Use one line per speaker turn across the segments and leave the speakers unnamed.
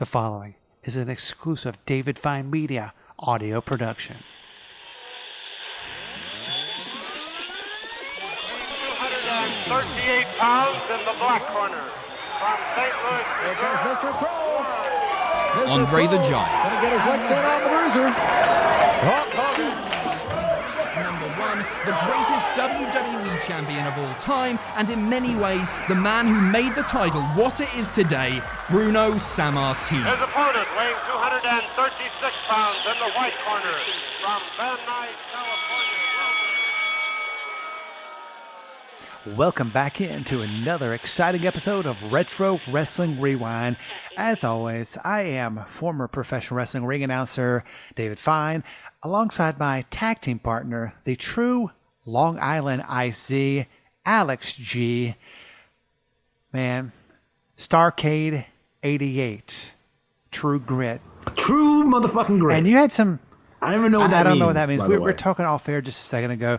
The following is an exclusive David Fine Media audio production.
238 pounds in the black corner. From St. Louis,
Here comes Mr. Pro.
Andre the Giant.
Gonna get his legs in on the bruiser. Hulk Hogan.
Number one, the greatest WWE champion of all time, and in many ways, the man who made the title what it is today, Bruno Sammartino.
his opponent weighing 236 pounds in the white corner. From Van Nuys, California.
Welcome back into another exciting episode of Retro Wrestling Rewind. As always, I am former professional wrestling ring announcer David Fine, alongside my tag team partner, the true Long Island IC, Alex G. Man, Starrcade 88, True Gritt.
True motherfucking Gritt.
And you had some...
I don't even know what that means.
I don't know what that means.
by
We
the
were
way.
talking off air just a second ago.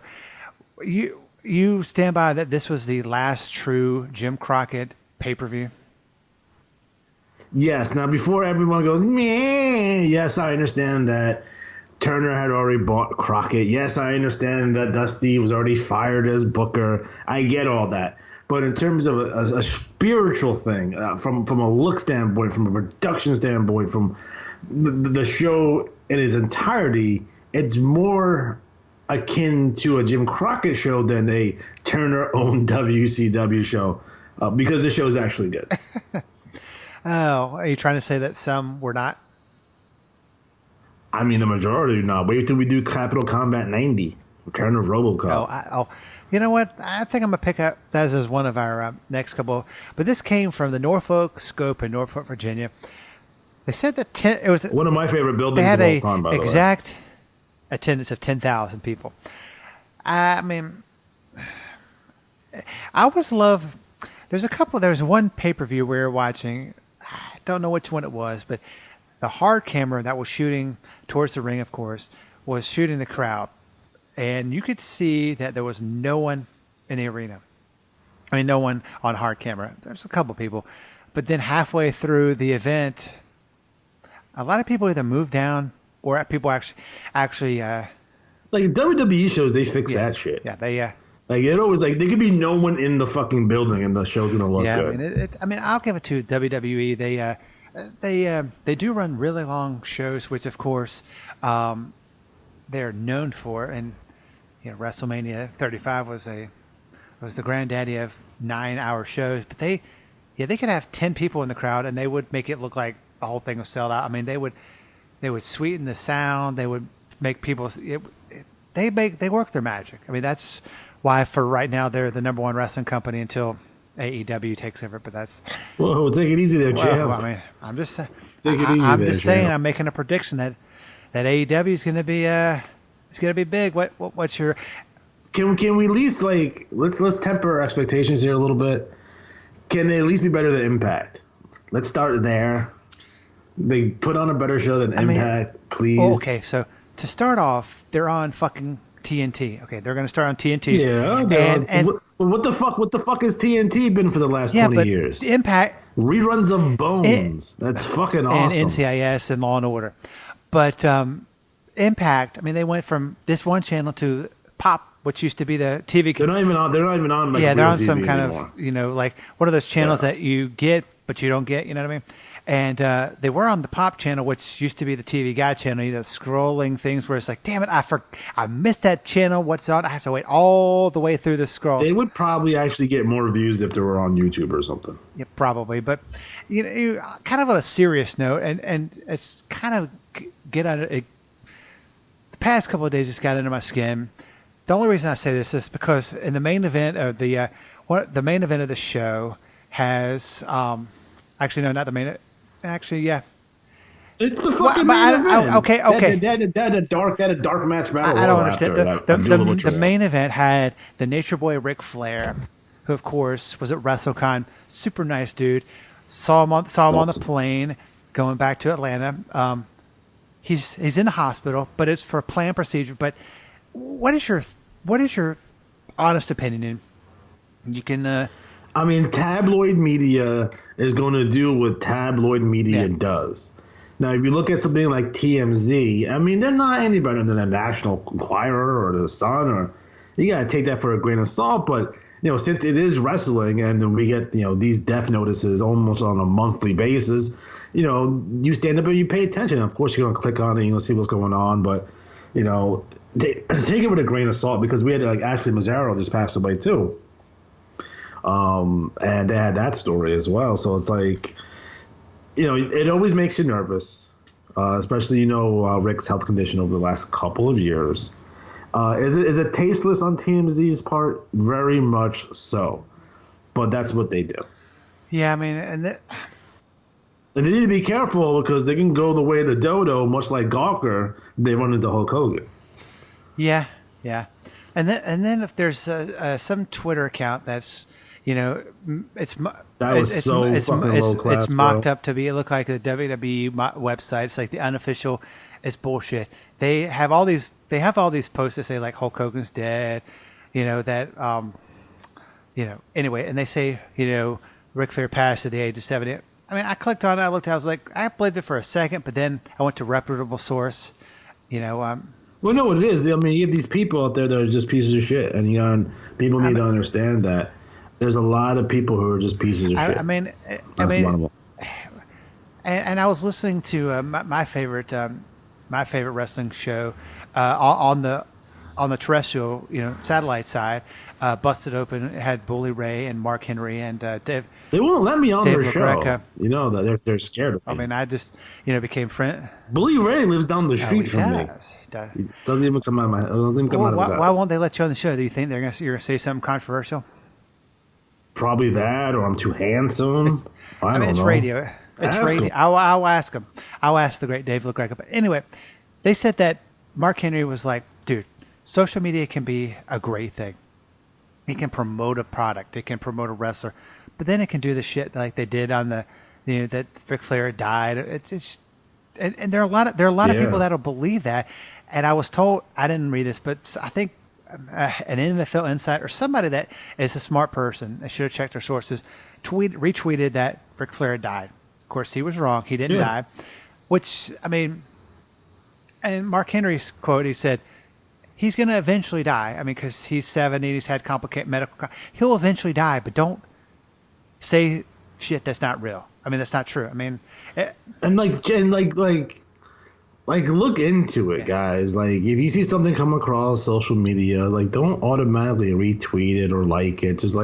You stand by that this was the last true Jim Crockett pay-per-view?
Yes. Now, before everyone goes, meh, yes, I understand that Turner had already bought Crockett. Yes, I understand that Dusty was already fired as Booker. I get all that. But in terms of a spiritual thing, from a look standpoint, from a production standpoint, from the show in its entirety, it's more akin to a Jim Crockett show than a Turner-owned WCW show, because the show is actually good.
Oh, are you trying to say that some were not?
I mean, the majority are not. Wait till we do Capital Combat 90, Return of RoboCop.
Oh, you know what? I think I'm going to pick up that as one of our next couple. But this came from the Norfolk Scope in Norfolk, Virginia. They said that it was
One of my favorite
they
buildings
had
of
a
all time, by the way.
exact attendance of 10,000 people. I mean, I always love. There's one pay-per-view we were watching. I don't know which one it was, but the hard camera that was shooting towards the ring, of course, was shooting the crowd, and you could see that there was no one in the arena. I mean, no one on hard camera. There's a couple people, but then halfway through the event, a lot of people either moved down or people actually
Like WWE shows, they fix that shit.
yeah, they
Like it always there could be no one in the fucking building and the show's gonna look
yeah.
good.
I mean, I'll give it to WWE. They do run really long shows, which of course they're known for. And WrestleMania 35 was the granddaddy of 9-hour shows. But they could have 10 people in the crowd and they would make it look like the whole thing was sold out. I mean, they would sweeten the sound. They would make people. They work their magic. I mean, that's why for right now they're the number one wrestling company until AEW takes over. But that's
Whoa, take it easy there, champ.
well, I mean, I'm just saying.
Take it easy
I'm
there,
just saying.
champ.
I'm making a prediction that AEW is going to be it's going to be big. What's your?
Can we at least let's temper our expectations here a little bit? Can they at least be better than Impact? Let's start there. They put on a better show than Impact, please.
Well, okay, so to start off, they're on fucking TNT. Okay, they're going to start on TNT.
Yeah,
and
what the fuck? What the fuck has TNT been for the last 20 years?
Impact
Reruns of Bones. That's fucking awesome.
and NCIS and Law and Order, but Impact. I mean, they went from this one channel to Pop, which used to be the TV.
They're not even on. They're not even on. Like,
yeah, they're
real
on
TV
some kind
anymore.
of like one of those channels that you get but you don't get. You know what I mean? And they were on the Pop channel, which used to be the TV Guide channel. You know, scrolling things where it's like, damn it, I missed that channel. What's on? I have to wait all the way through the scroll.
They would probably actually get more views if they were on YouTube or something.
Yeah, probably. But kind of on a serious note, and it's kind of get out of it. The past couple of days, it's got under my skin. The only reason I say this is because in the main event of the main event of the show has actually no, not the main. Actually, yeah.
It's the fucking main event.
Okay.
That had a dark match battle.
I don't understand.
The
The main event had the Nature Boy Ric Flair, who of course was at WrestleCon. Super nice dude. Saw him on the plane going back to Atlanta. He's in the hospital, but it's for a planned procedure. But what is your honest opinion? And you can
I mean, tabloid media is going to do what tabloid media does. Now, if you look at something like TMZ, I mean, they're not any better than a National Enquirer or the Sun, or you got to take that for a grain of salt. But since it is wrestling, and then we get these death notices almost on a monthly basis, you stand up and you pay attention. Of course, you're going to click on it, you're going to see what's going on, but take it with a grain of salt, because we had Ashley Mazzaro just passed away too. And they had that story as well. So it's like, it always makes you nervous, especially, Rick's health condition over the last couple of years. Is it tasteless on TMZ's part? Very much so. But that's what they do.
Yeah, I mean, and
they need to be careful, because they can go the way of the dodo, much like Gawker. They run into Hulk Hogan.
Yeah. And then if there's some Twitter account that's, it's mocked up to be, it look like the WWE website. It's like the unofficial. It's bullshit. They have all these posts that say like Hulk Hogan's dead, anyway, and they say Ric Flair passed at the age of 70. I mean, I clicked on it. I looked. I was like, I believed it for a second, but then I went to reputable source.
Well, no, what it is. I mean, you have these people out there that are just pieces of shit, and people need to understand that. There's a lot of people who are just pieces of shit.
I mean, and I was listening to my favorite wrestling show on the terrestrial, satellite side. Busted Open. It had Bully Ray and Mark Henry and Dave.
They won't let me on
Dave
their
LaGreca.
show. That they're scared of me.
I mean, I just became friend.
Bully Ray lives down the street from me. He doesn't even come out of my. Doesn't even come out of his house.
Why won't they let you on the show? Do you think you're gonna say something controversial?
Probably that, or I'm too handsome. I don't
it's
know.
Radio. It's radio. I'll ask him. I'll ask the great Dave LaGreca. But anyway, they said that Mark Henry was like, dude, social media can be a great thing. It can promote a product. It can promote a wrestler. But then it can do the shit like they did on that Ric Flair died. And there are a lot of people that'll believe that. And I was told, I didn't read this, but I think an NFL insider or somebody that is a smart person, they should have checked their sources, retweeted that Ric Flair died. Of course, he was wrong. He didn't die. Which, I mean, and Mark Henry's quote, he said, he's going to eventually die. I mean, because he's 70, he's had complicated medical. He'll eventually die, but don't say shit that's not real. I mean, that's not true. I mean,
look into it, guys. Like, if you see something come across social media, don't automatically retweet it or like it. Just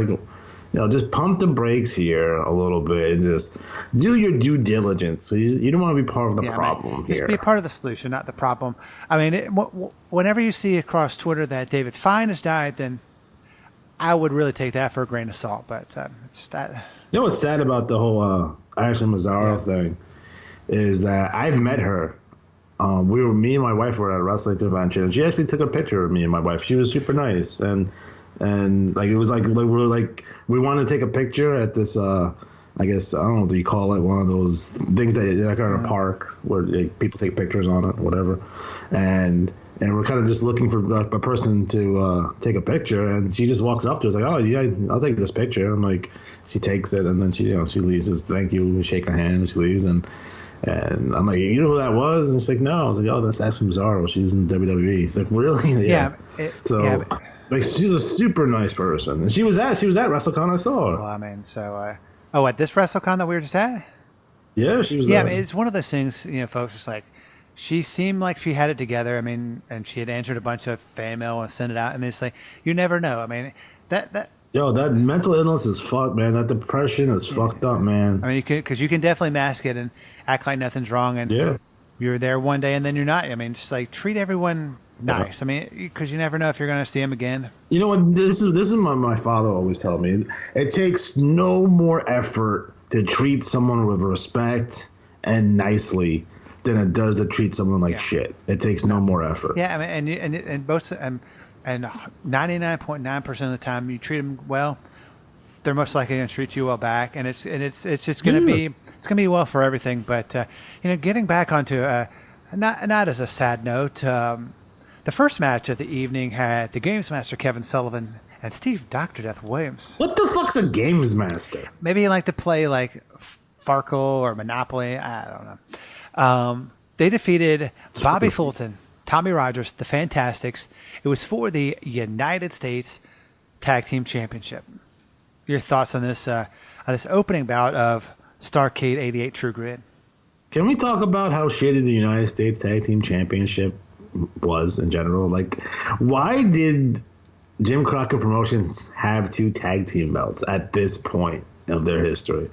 just pump the brakes here a little bit and just do your due diligence. So you don't want to be part of the problem here.
Just be part of the solution, not the problem. I mean, whenever you see across Twitter that David Fine has died, then I would really take that for a grain of salt. But it's that.
You know what's sad about the whole Ashley Mazzaro thing is that I've met her. Me and my wife were at a wrestling convention, and she actually took a picture of me and my wife. She was super nice, and it was we wanted to take a picture at this. I guess I don't know what you call it, one of those things that are in a park where people take pictures on it, whatever. And we're kind of just looking for a person to take a picture, and she just walks up to us like, "Oh yeah, I'll take this picture." I'm like, she takes it, and then she leaves. Says, "Thank you." We shake her hand, and she leaves, and I'm like, "You know who that was?" And she's like, "No." I was like, "Oh, that's Ashley Mazzaro. She's in WWE." She's like, "Really?" Yeah. She's a super nice person, and she was at WrestleCon. I saw her.
Well, I mean, at this WrestleCon that we were just at.
Yeah, she was.
Yeah,
there.
I mean, it's one of those things. Folks just like. She seemed like she had it together. I mean, and she had answered a bunch of fan mail and sent it out. I mean, it's like, you never know. I mean, that.
Yo, that mental illness is fucked, man. That depression is fucked up, man.
I mean, because you can definitely mask it and act like nothing's wrong, and you're there one day and then you're not. I mean, just like treat everyone nice. I mean, because you never know if you're going to see them again. You know
what? This is what my father always told me. It takes no more effort to treat someone with respect and nicely than it does to treat someone like shit. It takes no more effort.
Yeah, I mean, and 99.9% of the time you treat them well, they're most likely going to treat you well back, and it's just going to be well for everything. But getting back onto not as a sad note, the first match of the evening had the Games Master Kevin Sullivan And Steve Dr. Death Williams.
What the fuck's a games master?
Maybe he liked to play like Farkle or Monopoly. I don't know. They defeated Bobby Fulton, Tommy Rogers, the Fantastics. It was for the United States Tag Team Championship. Your thoughts on this opening bout of Starrcade 88 True Grit?
Can we talk about how shitty the United States Tag Team Championship was in general? Like, why did Jim Crockett Promotions have 2 tag team belts at this point of their history?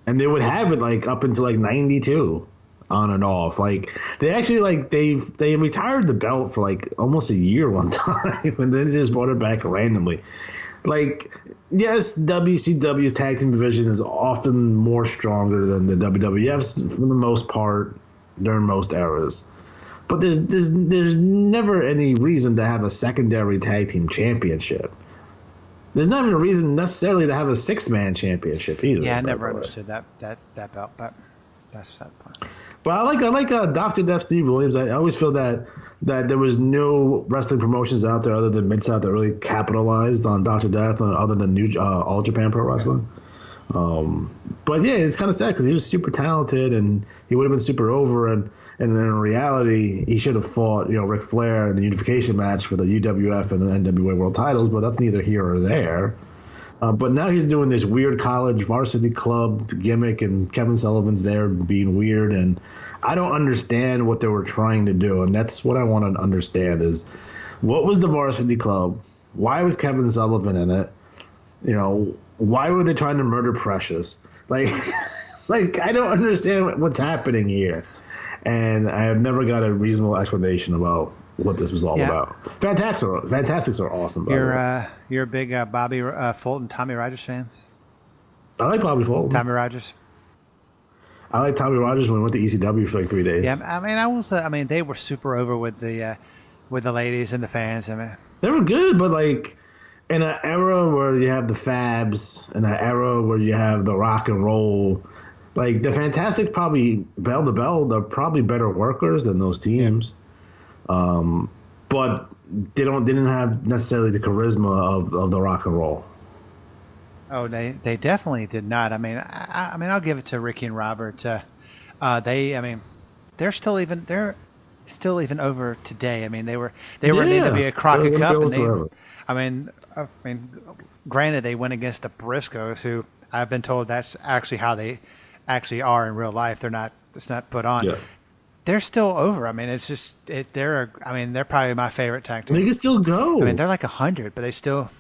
And they would have it like up until like 92 on and off. Like they actually like they retired the belt for like almost a year one time and then just brought it back randomly. Like, yes, WCW's tag team division is often more stronger than the WWF's for the most part during most eras. But there's never any reason to have a secondary tag team championship. There's not even a reason necessarily to have a 6-man championship either.
Yeah, I never understood that belt, but that's that point.
But I like Dr. Death Steve Williams. I always feel that there was no wrestling promotions out there other than Mid-South that really capitalized on Dr. Death other than New All Japan Pro Wrestling. But yeah, it's kind of sad because he was super talented and he would have been super over. And in reality, he should have fought, Ric Flair in the unification match for the UWF and the NWA World titles, but that's neither here or there. But now he's doing this weird college varsity club gimmick, and Kevin Sullivan's there being weird, and I don't understand what they were trying to do, and that's what I want to understand is what was the varsity club? Why was Kevin Sullivan in it? Why were they trying to murder Precious? Like I don't understand what's happening here. And I have never got a reasonable explanation about what this was all about. Fantastics are awesome.
You're a big Bobby Fulton, Tommy Rogers fans?
I like Bobby Fulton.
Tommy Rogers?
I like Tommy Rogers when we went to ECW for like 3 days.
Yeah, I mean, they were super over with the ladies and the fans. I mean,
they were good, but like in an era where you have the Fabs, in an era where you have the rock and roll, like the Fantastics probably bell to bell, they're probably better workers than those teams. But they didn't have necessarily the charisma of the rock and roll.
Oh, they definitely did not. I mean, I'll give it to Ricky and Robert. They're still even over today. I mean, they were in the NWA Crockett Cup, and granted, they went against the Briscoes, who I've been told that's actually how they actually are in real life. It's not put on. Yeah. They're still over. I mean, it's just they're probably my favorite tag team.
They can still go.
I mean, they're like 100, but they still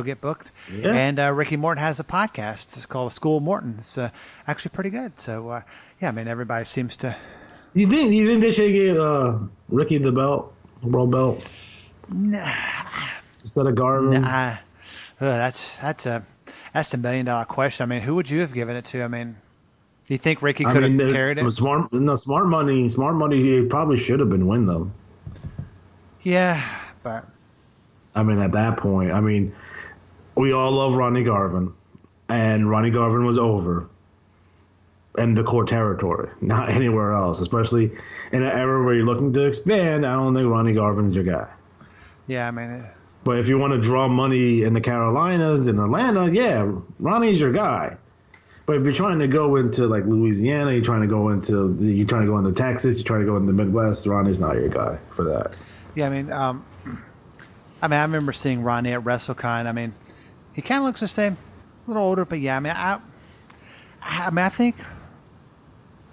get booked. Yeah. And Ricky Morton has a podcast. It's called School of Morton. It's actually pretty good. So yeah, I mean, everybody seems to.
You think they should give Ricky the world belt?
Nah.
Instead of Garvin?
Nah. That's the $1 million question. I mean, who would you have given it to? I mean, do you think Ricky could have carried it?
Smart money. He probably should have been win them.
Yeah, but
I mean, at that point, we all love Ronnie Garvin, and Ronnie Garvin was over in the core territory, not anywhere else. Especially in an era where you're looking to expand, I don't think Ronnie Garvin's your guy.
Yeah, I mean.
But if you want to draw money in the Carolinas, in Atlanta, yeah, Ronnie's your guy. But if you're trying to go into like Louisiana, you're trying to go into Texas, you're trying to go into the Midwest, Ronnie's not your guy for that.
Yeah, I remember seeing Ronnie at WrestleCon. I mean, he kind of looks the same, a little older, but yeah, I think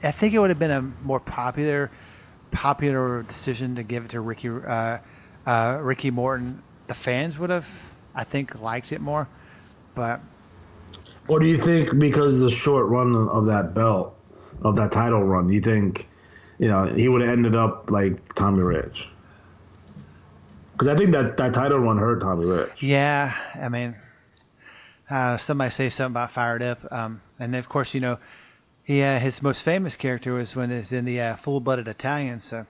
it would have been a more popular decision to give it to Ricky Morton. The fans would have, I think, liked it more, but.
Or do you think because of the short run of that belt, of that title run, do you think, he would have ended up like Tommy Rich? Because I think that title run hurt Tommy Rich.
Yeah, I mean, somebody say something about Fired Up, and then of course his most famous character was when he's in the Full Blooded Italian. So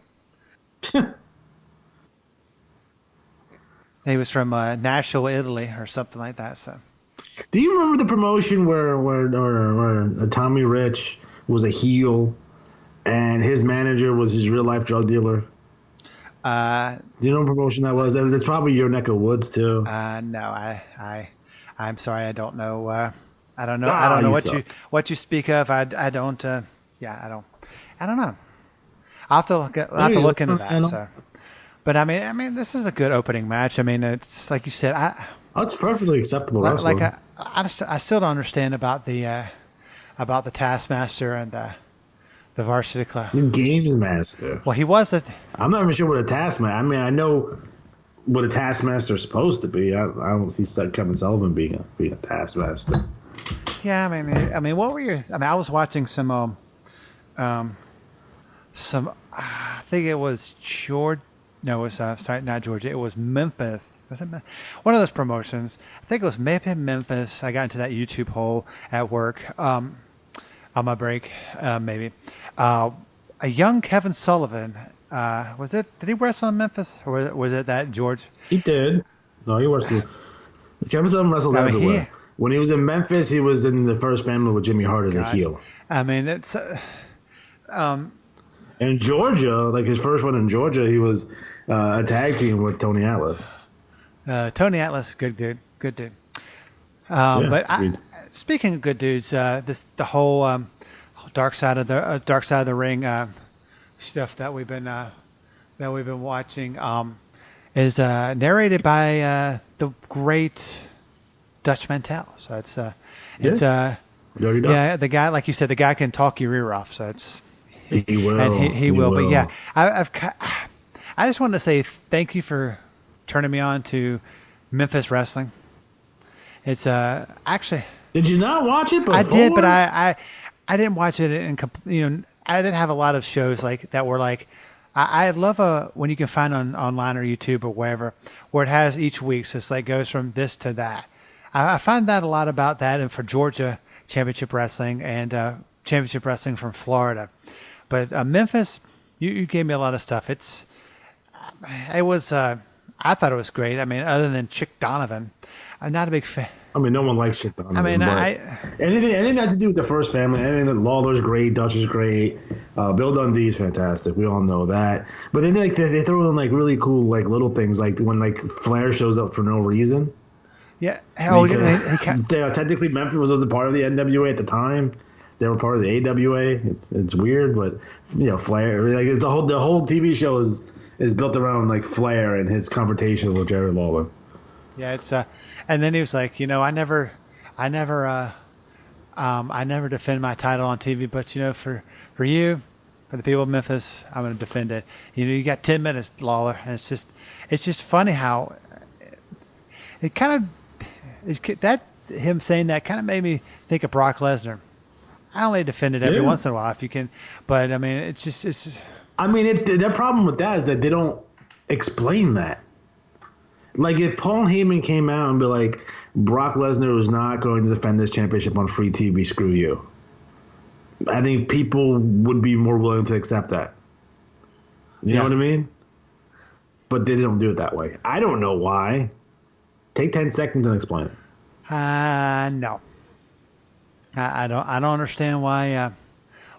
he was from Nashville, Italy, or something like that. So.
Do you remember the promotion where Tommy Rich was a heel, and his manager was his real life drug dealer? Do you know what promotion that was? It's probably your neck of woods too.
No, I'm sorry, I don't know. I don't know.
Ah,
I don't know
you
what you speak of. I don't. Yeah, I don't know. I'll have to look into that. So, but I mean, this is a good opening match. I mean, it's like you said.
It's perfectly acceptable wrestling.
Like I still don't understand about the Taskmaster and the Varsity Club.
The Games Master.
Well, he was
I'm not even sure what a Taskmaster. I mean, I know what a Taskmaster is supposed to be. I don't see Kevin Sullivan being a Taskmaster.
Yeah, I mean, what were your? I mean, I was watching some. I think it was Georgia. No, it was sorry, not Georgia. It was Memphis. Was it one of those promotions? I think it was maybe Memphis. I got into that YouTube hole at work on my break, maybe. A young Kevin Sullivan. Was it? Did he wrestle in Memphis, or was it that George?
He did. No, he wrestled. Kevin Sullivan wrestled everywhere. When he was in Memphis, he was in the First Family with Jimmy Hart as a heel.
I mean, it's.
In Georgia, like his first one in Georgia, he was a tag team with Tony Atlas.
Tony Atlas, good dude. But speaking of good dudes, the whole dark side of the ring stuff that we've been watching is narrated by the great Dutch Mantel. So it's the guy, like you said, the guy can talk your ear off. So it's.
He will.
And he will. But yeah, I just wanted to say thank you for turning me on to Memphis Wrestling. It's actually.
Did you not watch it before?
I did, but I didn't watch it I didn't have a lot of shows like that were like. I love when you can find online or YouTube or wherever where it has each week. So it's like goes from this to that. I find that a lot about that, and for Georgia Championship Wrestling and Championship Wrestling from Florida. But Memphis, you gave me a lot of stuff. I thought it was great. I mean, other than Chick Donovan, I'm not a big fan.
I mean, no one likes Chick Donovan.
I mean,
anything that has to do with the First Family, anything that Lawler's great, Dutch is great, Bill Dundee's fantastic. We all know that. But then they throw in like really cool like little things, like when like Flair shows up for no reason.
Yeah,
technically Memphis was a part of the NWA at the time. They were part of the AWA. It's weird, but Flair, like the whole TV show is built around like Flair and his confrontation with Jerry Lawler.
Yeah, it's and then he was like, I never defend my title on TV, but for you, for the people of Memphis, I'm going to defend it. You got 10 minutes, Lawler, and it's just funny how it kind of him saying that kind of made me think of Brock Lesnar. I only defend it every once in a while if you can, but I mean, it's.
I mean, their problem with that is that they don't explain that. Like if Paul Heyman came out and be like, Brock Lesnar was not going to defend this championship on free TV, screw you. I think people would be more willing to accept that. You know what I mean? But they don't do it that way. I don't know why. Take 10 seconds and explain it.
No. I don't understand why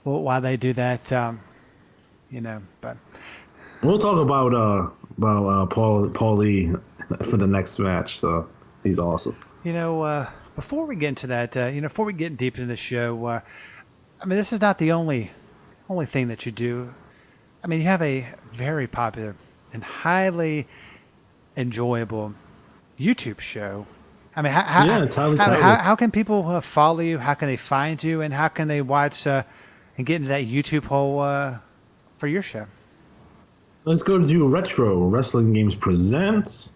they do that. But
we'll talk about Paul Lee for the next match. So he's awesome.
Before we get into that, before we get deep into the show, I mean, this is not the only thing that you do. I mean, you have a very popular and highly enjoyable YouTube show. I mean, how can people follow you? How can they find you? And how can they watch and get into that YouTube hole for your show?
Let's go to Retro Wrestling Games Presents.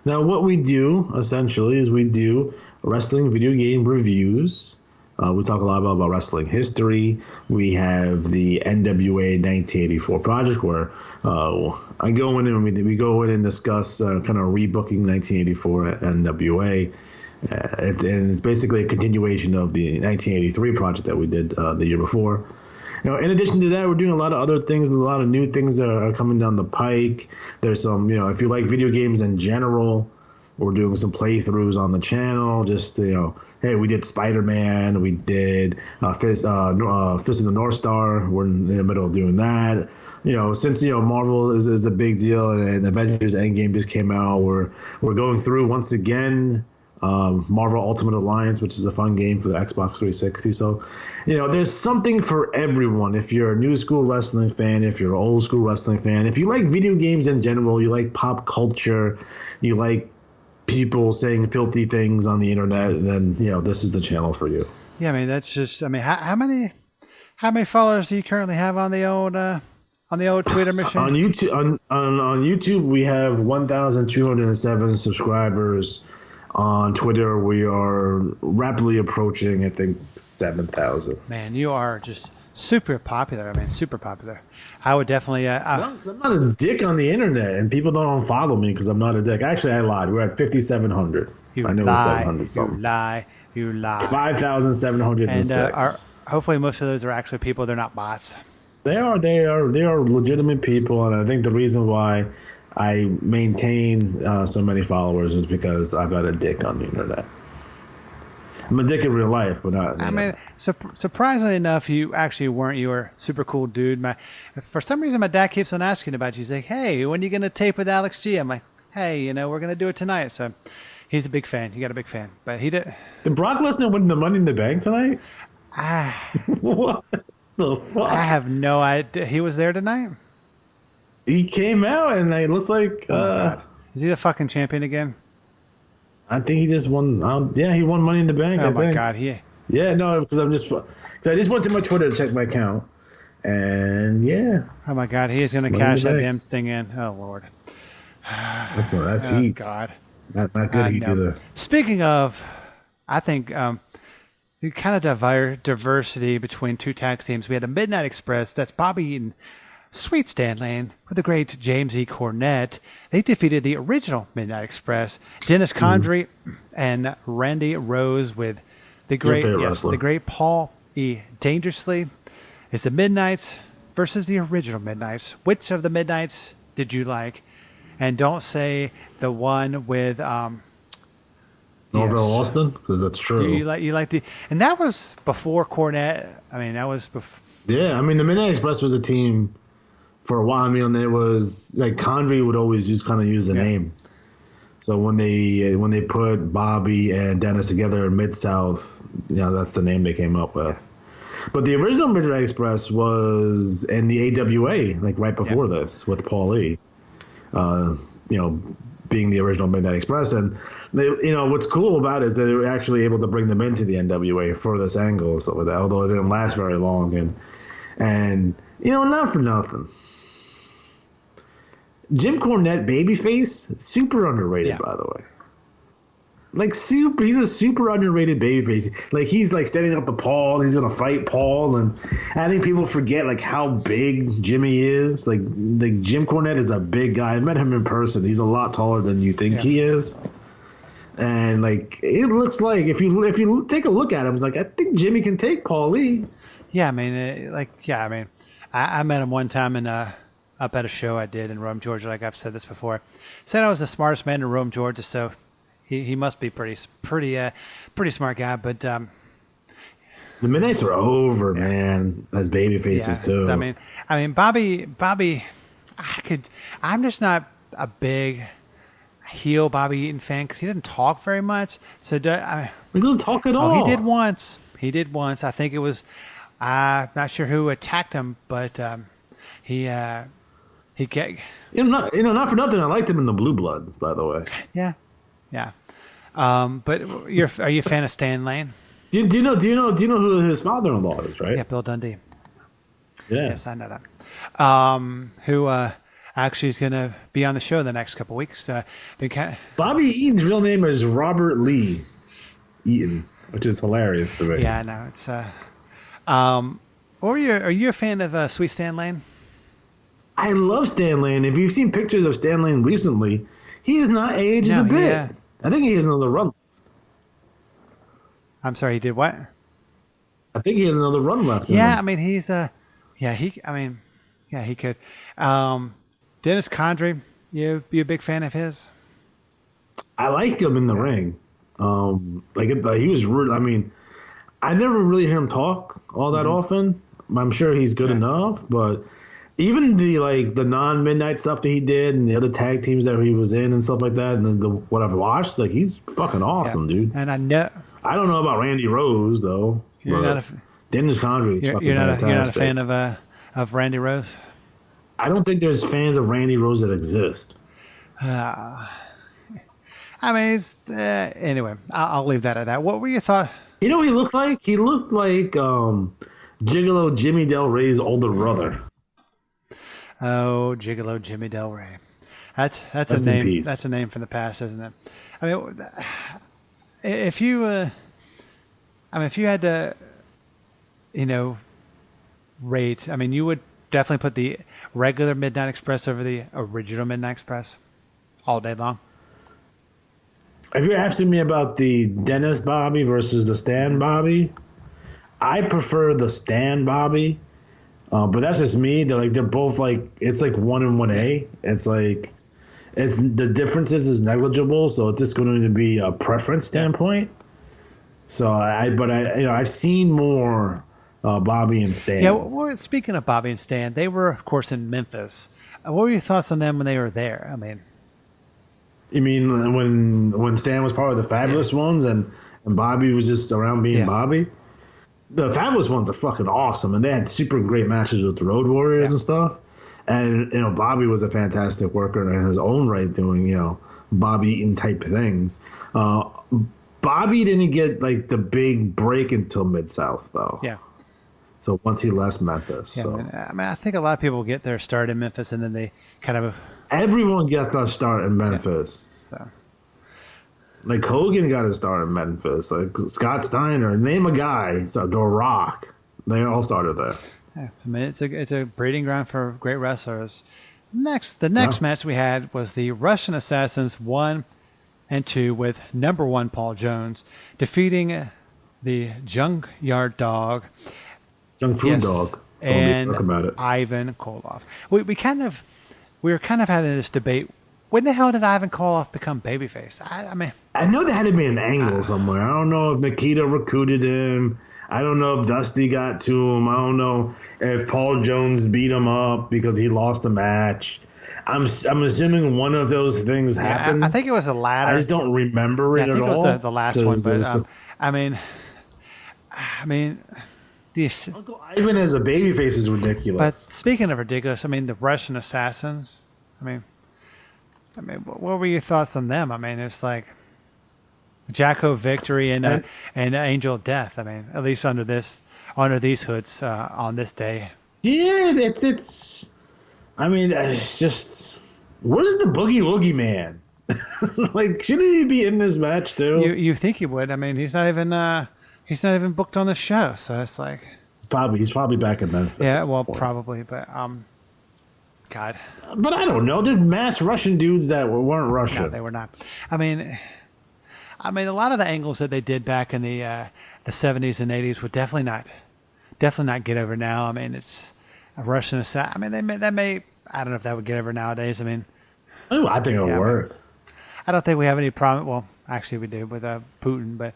Now, what we do, essentially, is we do wrestling video game reviews. We talk a lot about wrestling history. We have the NWA 1984 project where I go in and we go in and discuss kind of rebooking 1984 at NWA. And it's basically a continuation of the 1983 project that we did the year before. In addition to that, we're doing a lot of other things. A lot of new things that are coming down the pike. There's some, if you like video games in general, we're doing some playthroughs on the channel. Just, hey, we did Spider-Man. We did Fist of the North Star. We're in the middle of doing that. since Marvel is a big deal and Avengers Endgame just came out, we're going through once again Marvel Ultimate Alliance, which is a fun game for the Xbox 360. So, there's something for everyone. If you're a new school wrestling fan, if you're an old school wrestling fan, if you like video games in general, you like pop culture, you like people saying filthy things on the internet, then this is the channel for you.
Yeah, I mean that's just. I mean, how many followers do you currently have on the old Twitter machine?
On YouTube, we have 1,207 subscribers. On Twitter, we are rapidly approaching, I think, 7,000.
Man, you are just super popular. I mean, super popular. I would definitely.
No, 'cause I'm not a dick on the internet, and people don't follow me because I'm not a dick. Actually, I lied. We're at 5,700. I know it's 700 something.
You lie.
5,706.
And hopefully, most of those are actually people. They're not bots.
They are legitimate people, and I think the reason why I maintain so many followers is because I've got a dick on the internet. I'm a dick in real life, but not.
I mean, surprisingly enough, you actually weren't. You were a super cool dude. For some reason, my dad keeps on asking about you. He's like, "Hey, when are you gonna tape with Alex G?" I'm like, "Hey, we're gonna do it tonight." So he's a big fan. You got a big fan, but he did.
Did Brock Lesnar win the Money in the Bank tonight? What the fuck?
I have no idea. He was there tonight.
He came out and it looks like.
Is he the fucking champion again?
I think he just won. He won Money in the Bank.
Oh my god,
Yeah, no, because I just went to my Twitter to check my account, and yeah.
Oh my god, he is going to cash that damn thing in. Oh lord.
That's heat.
God.
Not good heat either.
Speaking of, I think the kind of diversity between two tag teams. We had the Midnight Express. That's Bobby Eaton, Sweet Stan Lane with the great James E. Cornette. They defeated the original Midnight Express, Dennis Condrey and Randy Rose with the great Paul E. Dangerously. It's the Midnights versus the original Midnights. Which of the Midnights did you like? And don't say the one with
Norvell Austin, because that's true.
You like and that was before Cornette. I mean, that was before.
Yeah, I mean the Midnight Express was a team for a while. I mean, it was like Condrey would always use the name. So when they put Bobby and Dennis together in Mid-South, that's the name they came up with. But the original Midnight Express was in the AWA, like right before this, with Paul E. Being the original Midnight Express, and what's cool about it is that they were actually able to bring them into the NWA for this angle and stuff like that. Although it didn't last very long, and not for nothing. Jim Cornette babyface, super underrated, by the way. Like he's a super underrated babyface. Like he's like standing up to Paul, and he's gonna fight Paul, and I think people forget like how big Jimmy is. Like Jim Cornette is a big guy. I met him in person. He's a lot taller than you think he is. And like it looks like if you take a look at him, it's like I think Jimmy can take Paul Lee.
Yeah, I mean, I met him one time up at a show I did in Rome, Georgia. Like I've said this before, said I was the smartest man in Rome, Georgia. So he must be pretty smart guy. But the
Midnights are over, man. As baby faces too.
So, I mean, Bobby. I'm just not a big heel Bobby Eaton fan because he didn't talk very much. So
he didn't talk at all.
He did once. I think it was. I'm not sure who attacked him, but he get.
Not for nothing. I liked him in the Blue Bloods, by the way.
Yeah. But are you a fan of Stan Lane?
Do you know who his father-in-law is? Right.
Yeah, Bill Dundee.
Yeah.
Yes, I know that. Who actually is going to be on the show the next couple weeks.
Bobby Eaton's real name is Robert Lee Eaton, which is hilarious to me.
Yeah, I know. It's are you a fan of Sweet Stan Lane?
I love Stan Lane. If you've seen pictures of Stan Lane recently, he has not aged a bit. Yeah. I think he has another run.
I'm sorry, he did what?
I think he has another run left.
Yeah, I mean he's he could. Dennis Condrey, you a big fan of his?
I like him in the ring. He was rude. I mean, I never really hear him talk all that often. I'm sure he's good enough, but even the non-midnight stuff that he did and the other tag teams that he was in and stuff like that, and then what I've watched, like, he's fucking awesome, dude.
And I know
I don't know about Randy Rose though.
you're not a
Dennis Condrey is fucking fantastic.
you're not a fan of Randy Rose.
I don't think there's fans of Randy Rose that exist.
I mean, it's, anyway, I'll leave that at that. What were your thoughts?
You know what he looked like? He looked like Gigolo Jimmy Del Rey's older brother.
Oh, Gigolo Jimmy Del Rey. That's
Rest
a
in
name.
peace.
That's a name from the past, isn't it? I mean, if you had to, rate. I mean, you would definitely put the regular Midnight Express over the original Midnight Express all day long.
If you're asking me about the Dennis Bobby versus the Stan Bobby, I prefer the Stan Bobby, but that's just me. They're both like, it's like 1 and 1A. It's like the differences is negligible, so it's just going to be a preference standpoint. So I've seen more Bobby and Stan.
Yeah. Well, speaking of Bobby and Stan, they were of course in Memphis. What were your thoughts on them when they were there? I mean.
You mean when Stan was part of the Fabulous Ones and Bobby was just around being Bobby? The Fabulous Ones are fucking awesome, and they had super great matches with the Road Warriors and stuff. And Bobby was a fantastic worker in his own right, doing Bobby Eaton type things. Bobby didn't get like the big break until Mid-South though.
Yeah.
So once he left Memphis.
Yeah,
so.
I think a lot of people get their start in Memphis, and then they kind of.
Everyone got their start in Memphis.
Yeah, so.
Like Hogan got his start in Memphis. Like Scott Steiner, name a guy. So The Rock, they all started there.
Yeah, I mean, it's a breeding ground for great wrestlers. The next match we had was the Russian Assassins 1 and 2 with number 1 Paul Jones defeating the Junkyard Dog.
Junk Food Dog.
And
about it.
Ivan Koloff. We were kind of having this debate. When the hell did Ivan Koloff become babyface? I mean,
I know there had to be an angle somewhere. I don't know if Nikita recruited him. I don't know if Dusty got to him. I don't know if Paul Jones beat him up because he lost the match. I'm assuming one of those things happened.
I think it was the latter.
I just don't remember it at all.
I think it was the last one, but I mean,
Uncle Ivan as a babyface is ridiculous.
But speaking of ridiculous, I mean, the Russian Assassins. I mean, what were your thoughts on them? I mean, it's like Jacko Victory and Angel of Death. I mean, at least under these hoods on this day.
Yeah, it's. I mean, it's just. Where's the Boogie Woogie Man? Like, shouldn't he be in this match too?
You think he would? I mean, he's not even booked on the show, so it's like.
He's probably back in Memphis.
Yeah, well, probably, but God.
But I don't know. They're mass Russian dudes that weren't Russian.
No, they were not. I mean, a lot of the angles that they did back in the 70s and 80s would definitely not get over now. I mean, it's a Russian assassin. I mean, that may. I don't know if that would get over nowadays. I mean,
I think it'll work.
I don't think we have any problem. Well, actually, we do with Putin, but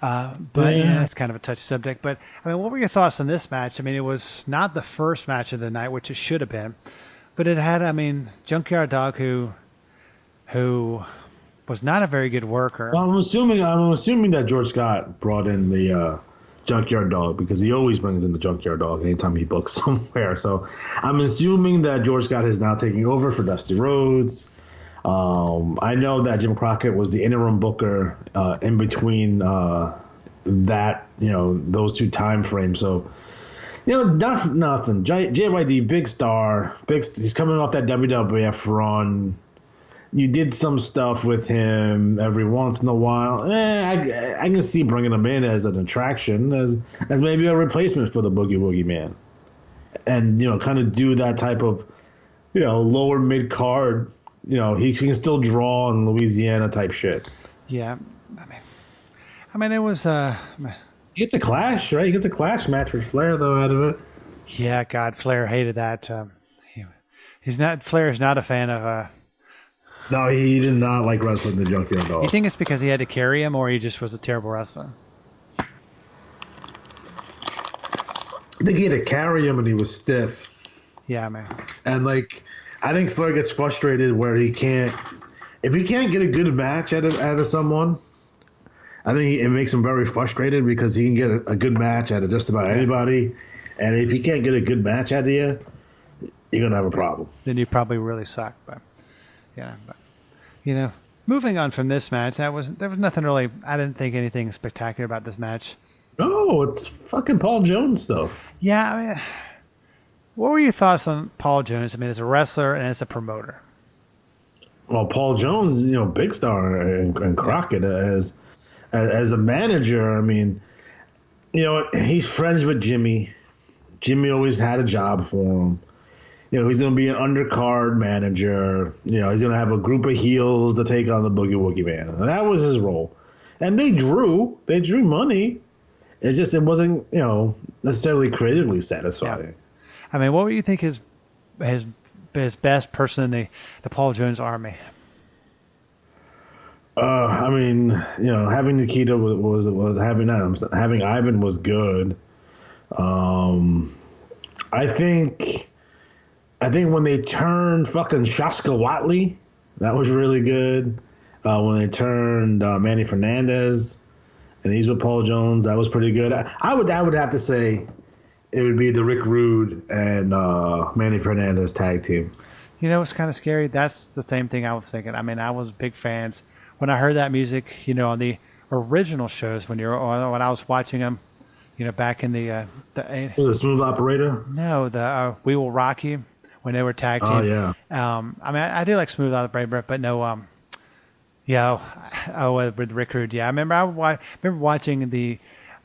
it's kind of a touchy subject. But I mean, what were your thoughts on this match? I mean, it was not the first match of the night, which it should have been, but it had. I mean, Junkyard Dog, who was not a very good worker.
Well, I'm assuming that George Scott brought in the Junkyard Dog because he always brings in the Junkyard Dog anytime he books somewhere. So I'm assuming that George Scott is now taking over for Dusty Rhodes. I know that Jim Crockett was the interim booker in between that, those two time frames. So, nothing. JYD, big star. He's coming off that WWF run. You did some stuff with him every once in a while. I can see bringing him in as an attraction, as maybe a replacement for the Boogie Woogie Man. And, kind of do that type of, lower mid-card. He can still draw in Louisiana type shit.
Yeah. I mean, it was...
He gets a clash, right? He gets a clash match with Flair, though, out of it.
Yeah, God, Flair hated that. Flair's not a fan of...
No, he did not like wrestling the Junkyard Dog.
You think it's because he had to carry him, or he just was a terrible wrestler?
I think he had to carry him, and he was stiff.
Yeah, man.
And like, I think Flair gets frustrated where he can't. If he can't get a good match out of someone, I think it makes him very frustrated because he can get a good match out of just about anybody. And if he can't get a good match out of you, you're gonna have a problem.
Then you probably really suck. But yeah, but moving on from this match, there was nothing really. I didn't think anything spectacular about this match.
Oh, it's fucking Paul Jones stuff.
Yeah, I mean, what were your thoughts on Paul Jones? I mean, as a wrestler and as a promoter.
Well, Paul Jones, big star, and Crockett as a manager. I mean, he's friends with Jimmy. Jimmy always had a job for him. He's going to be an undercard manager. He's going to have a group of heels to take on the Boogie Woogie Man. And that was his role. And they drew money. It wasn't, necessarily creatively satisfying.
Yeah. I mean, what would you think his best person in the Paul Jones army?
I mean, having Nikita was having Ivan was good. I think when they turned fucking Shaska Watley, that was really good. When they turned Manny Fernandez, and he's with Paul Jones, that was pretty good. I would have to say it would be the Rick Rude and Manny Fernandez tag team.
It's kind of scary. That's the same thing I was thinking. I mean, I was big fans when I heard that music. On the original shows when I was watching them. Back in the
was it Smooth Operator?
No, the We Will Rock You when they were tag team.
Oh yeah.
I mean, I do like Smooth Operator, but no. With Rick Rude. Yeah, I remember watching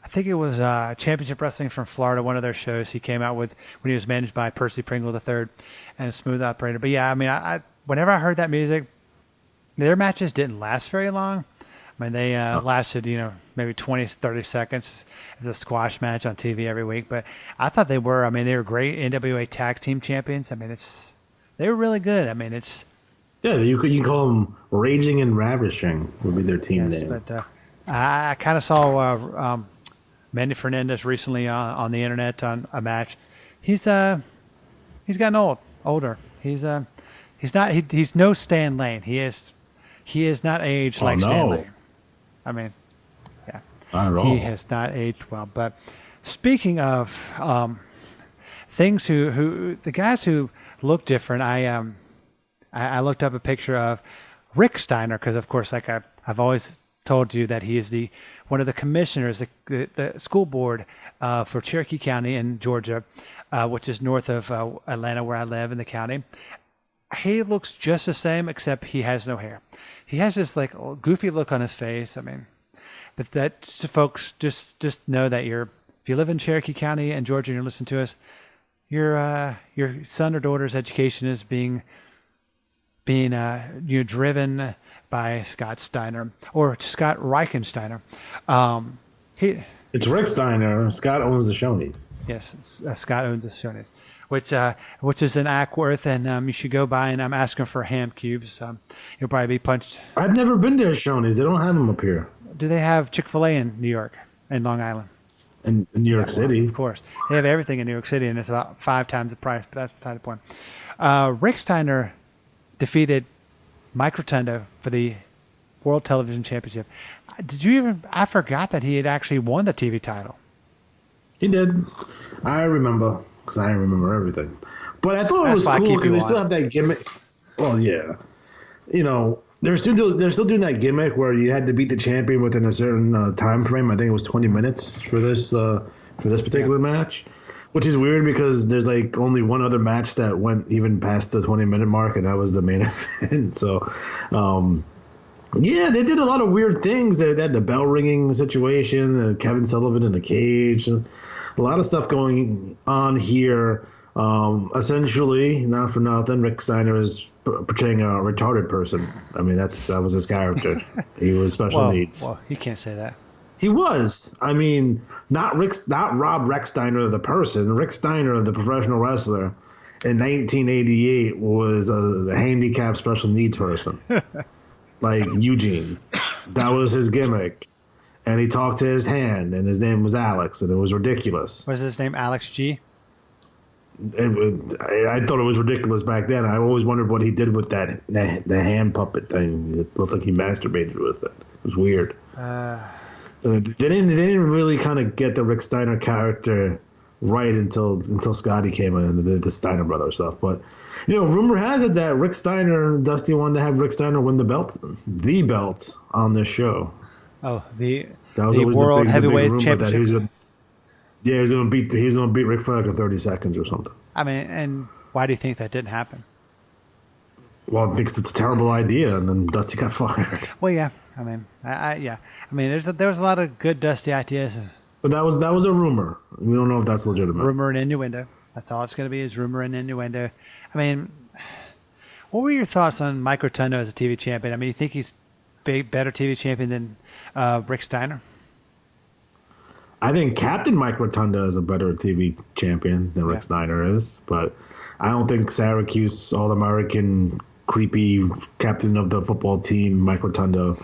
I think it was Championship Wrestling from Florida, one of their shows he came out with when he was managed by Percy Pringle III and Smooth Operator. But yeah, I mean, I whenever I heard that music, their matches didn't last very long. I mean, they lasted, maybe 20, 30 seconds. It was a squash match on TV every week. But I thought they were great NWA Tag Team Champions. I mean, they were really good. I mean,
yeah, you call them Raging and Ravishing would be their team name.
But I kind of saw Manny Fernandez recently on the internet on a match. He's gotten older. He's no Stan Lane. He is not aged like Stan Lane. I mean, yeah,
not at all.
He has not aged well. But speaking of things the guys who look different, I looked up a picture of Rick Steiner because, of course, like I've always told you that he is one of the commissioners, the school board for Cherokee County in Georgia, which is north of Atlanta, where I live in the county. He looks just the same, except he has no hair. He has this like goofy look on his face. I mean, but that folks just know that if you live in Cherokee County and Georgia and you're listening to us, your son or daughter's education is being driven by Scott Steiner or Scott Reichensteiner.
It's Rick Steiner. Scott owns the Shoney's.
Yes, Scott owns the Shoney's, which is in Ackworth, and you should go by and I'm asking for ham cubes. You'll probably be punched.
I've never been to a Shoney's. They don't have them up here.
Do they have Chick-fil-A in New York and Long Island?
In New York City,
of course, they have everything in New York City, and it's about 5 times the price. But that's beside the point. Rick Steiner defeated Mike Rotundo for the World Television Championship. I forgot that he had actually won the TV title.
He did. I remember, because I remember everything. But I thought it was cool because they still have that gimmick. Well, yeah. They're still doing that gimmick where you had to beat the champion within a certain time frame. I think it was 20 minutes for this particular match. Which is weird because there's like only one other match that went even past the 20-minute mark, and that was the main event. So, yeah, they did a lot of weird things. They had the bell ringing situation, Kevin Sullivan in the cage, a lot of stuff going on here. Essentially, not for nothing, Rick Steiner is portraying a retarded person. I mean, that was his character. He was special needs.
Well, you can't say that.
He was. I mean, not Rob Rex Steiner, the person. Rick Steiner, the professional wrestler, in 1988 was a handicapped special needs person, like Eugene. That was his gimmick, and he talked to his hand, and his name was Alex, and it was ridiculous.
Was his name Alex G?
I thought it was ridiculous back then. I always wondered what he did with the hand puppet thing. It looks like he masturbated with it. It was weird. They didn't really kind of get the Rick Steiner character right until Scotty came in and did the Steiner brother stuff. But rumor has it that Rick Steiner and Dusty wanted to have Rick Steiner win the belt on this show.
Oh, the
always
World
the
Heavyweight
big
Championship.
He was going to beat Ric Flair in 30 seconds or something.
I mean, and why do you think that didn't happen?
Well, because it's a terrible idea, and then Dusty got fired.
Well, yeah. I mean, yeah. I mean, there was a lot of good Dusty ideas.
But that was a rumor. We don't know if that's legitimate.
Rumor and innuendo. That's all it's going to be is rumor and innuendo. I mean, what were your thoughts on Mike Rotundo as a TV champion? I mean, you think he's better TV champion than Rick Steiner?
I think Captain Mike Rotunda is a better TV champion than Rick Steiner is, but I don't think Syracuse All-American creepy captain of the football team Mike Rotunda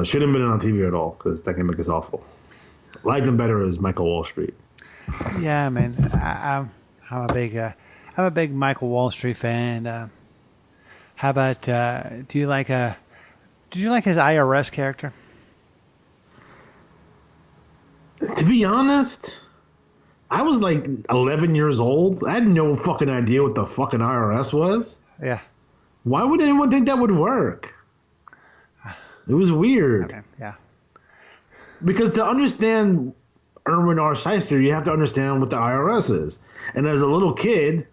should have been on TV at all because that gimmick is awful. I like him better as Michael Wall Street.
Yeah, I mean, I'm a big Michael Wall Street fan. How about did you like his IRS character?
To be honest, I was like 11 years old. I had no fucking idea what the fucking IRS was.
Yeah.
Why would anyone think that would work? It was weird.
Okay, yeah.
Because to understand Erwin R. Seister, you have to understand what the IRS is. And as a little kid,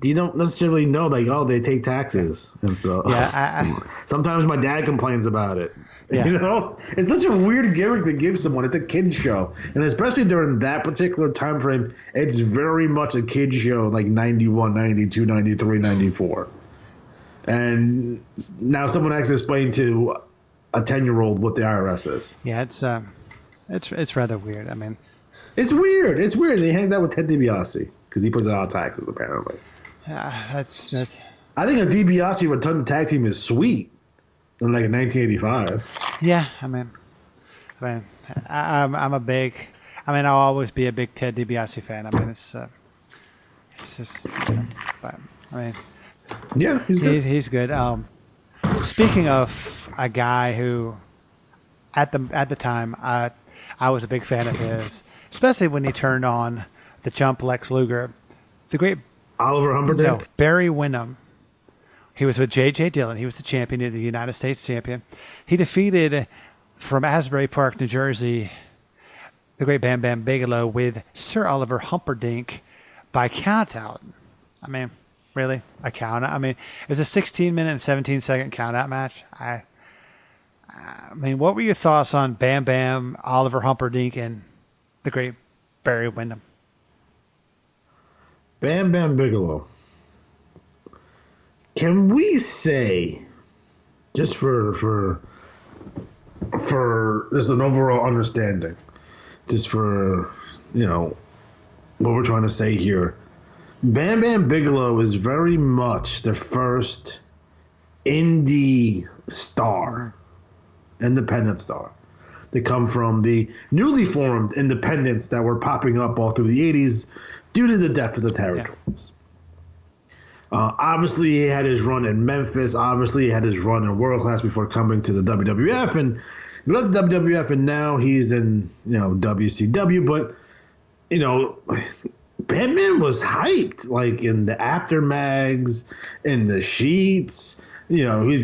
you don't necessarily know, like, oh, they take taxes and stuff.
Yeah,
Sometimes my dad complains about it.
Yeah.
It's such a weird gimmick to give someone. It's a kid's show, and especially during that particular time frame, it's very much a kid's show, like 91, 92, 93, 94. And now someone has to explain to a 10-year-old what the IRS is.
Yeah, it's rather weird. I mean,
it's weird. It's weird. They hanged out with Ted DiBiase because he puts out taxes apparently.
That's.
I think a DiBiase Rotunda tag team is sweet. In like 1985.
Yeah, I'm a big. I mean, I'll always be a big Ted DiBiase fan. I mean, it's just. But I mean,
yeah, he's good.
He's good. Speaking of a guy who, at the time, I was a big fan of his, especially when he turned on the Jump Lex Luger, the great
Oliver Humperdinck.
No, Barry Windham. He was with J.J. Dillon. He was the champion, the United States champion. He defeated, from Asbury Park, New Jersey, the great Bam Bam Bigelow with Sir Oliver Humperdinck by countout. I mean, really? A countout? I mean, it was a 16-minute and 17-second countout match. I mean, what were your thoughts on Bam Bam, Oliver Humperdinck, and the great Barry Windham?
Bam Bam Bigelow. Can we say, just for just an overall understanding, just for, what we're trying to say here, Bam Bam Bigelow is very much the first indie star, independent star. They come from the newly formed independents that were popping up all through the 80s due to the depth of the territories. Yeah. Obviously, he had his run in Memphis. Obviously, he had his run in World Class before coming to the WWF. And he left the WWF, and now he's in, WCW. But, Batman was hyped, like in the after mags, in the sheets. His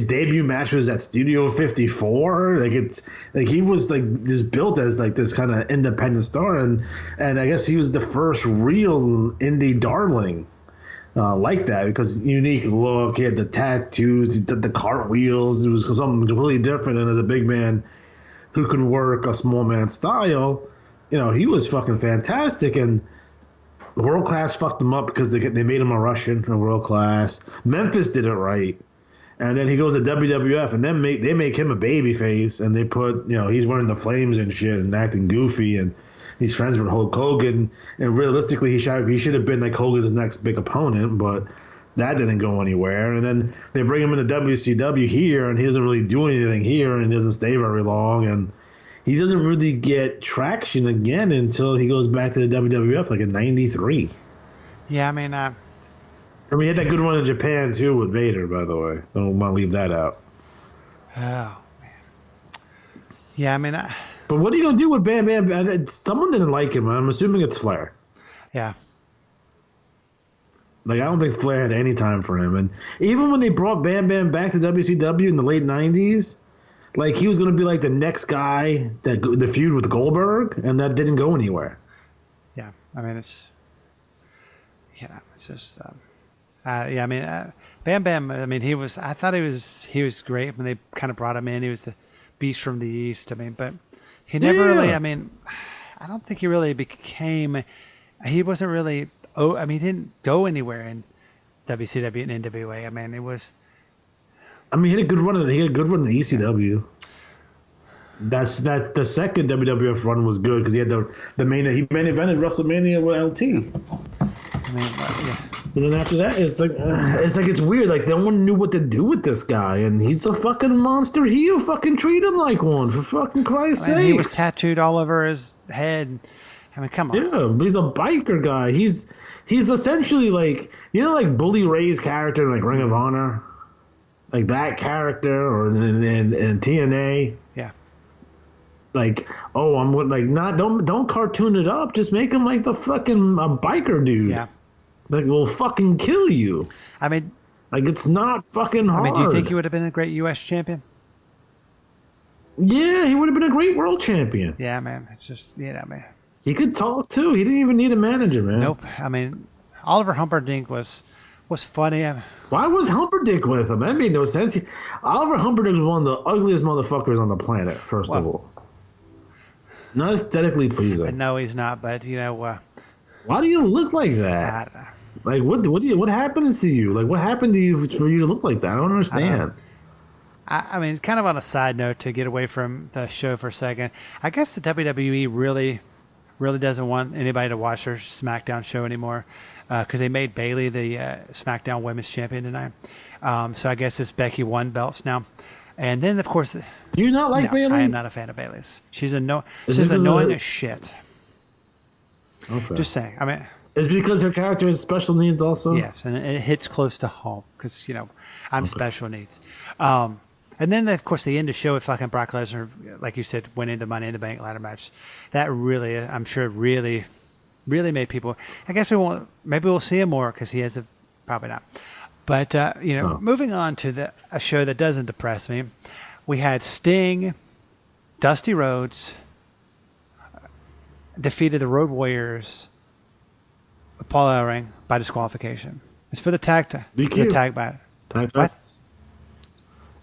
debut match was at Studio 54. He was just built as like this kind of independent star, and I guess he was the first real indie darling. Like that, because unique look, he had the tattoos, he did the cartwheels, it was something completely different. And as a big man who could work a small man style, he was fucking fantastic. And World Class fucked him up because they made him a Russian in World Class. Memphis did it right, and then he goes to WWF, and then they make him a baby face, and they put he's wearing the flames and shit and acting goofy, and he's friends with Hulk Hogan, and realistically, he should have been like Hogan's next big opponent, but that didn't go anywhere. And then they bring him into WCW here, and he doesn't really do anything here, and he doesn't stay very long. And he doesn't really get traction again until he goes back to the WWF like in '93.
Yeah, I mean,
he had that good run in Japan too with Vader, by the way. Don't want to leave that out.
oh man. Yeah, I mean,
But what are you gonna do with Bam Bam? Someone didn't like him. I'm assuming it's Flair.
yeah.
Like, I don't think Flair had any time for him. And even when they brought Bam Bam back to WCW in the late '90s, like, he was going to be like the next guy that the feud with Goldberg, and that didn't go anywhere.
Yeah, I mean, it's just, yeah, I mean, Bam Bam, I mean, I thought he was great when they kind of brought him in. He was the beast from the East, I mean, but he never really, I mean, I don't think he really he wasn't really, I mean, he didn't go anywhere in WCW and NWA. I mean, he had a good run in the ECW. The second WWF run was good because he had he main evented WrestleMania with LT. I mean, yeah.
But then after that, it's weird. Like, no one knew what to do with this guy, and he's a fucking monster heel. Fucking treat him like one, for fucking Christ's sake.
He was tattooed all over his head. I mean, come on.
Yeah, he's a biker guy. He's essentially like, like Bully Ray's character in like Ring of Honor, like that character, or in TNA.
Yeah.
Like, don't cartoon it up. Just make him like the fucking a biker dude.
Yeah.
Like, we'll fucking kill you.
I mean,
like, it's not fucking hard.
I mean, do you think he would have been a great U.S. champion?
Yeah, he would have been a great world champion.
Yeah, man. It's just, man.
He could talk too. He didn't even need a manager, man.
Nope. I mean, Oliver Humperdinck was funny.
Why was Humperdinck with him? That made no sense. Oliver Humperdinck was one of the ugliest motherfuckers on the planet, first of all. Not aesthetically pleasing.
No, he's not, but,
why do you look like that? Like, what happens to you? Like, what happened to you for you to look like that? I don't understand.
I mean, kind of on a side note, to get away from the show for a second, I guess the WWE really doesn't want anybody to watch their SmackDown show anymore because they made Bayley the SmackDown Women's Champion tonight. So I guess it's Becky won belts now. And then, of course...
Do you not like Bayley?
I am not a fan of Bayley's. She's annoying as shit.
Okay.
Just saying. I mean...
It's because her character has special needs also?
Yes, and it hits close to home because, I'm special needs. And then, of course, the end of the show with fucking Brock Lesnar, like you said, went into Money in the Bank ladder match. That really, I'm sure, really made people... I guess maybe we'll see him more because he has probably not. But, moving on to a show that doesn't depress me, we had Sting, Dusty Rhodes, defeated the Road Warriors, Paul Ellering by disqualification. It's for the tag match. What?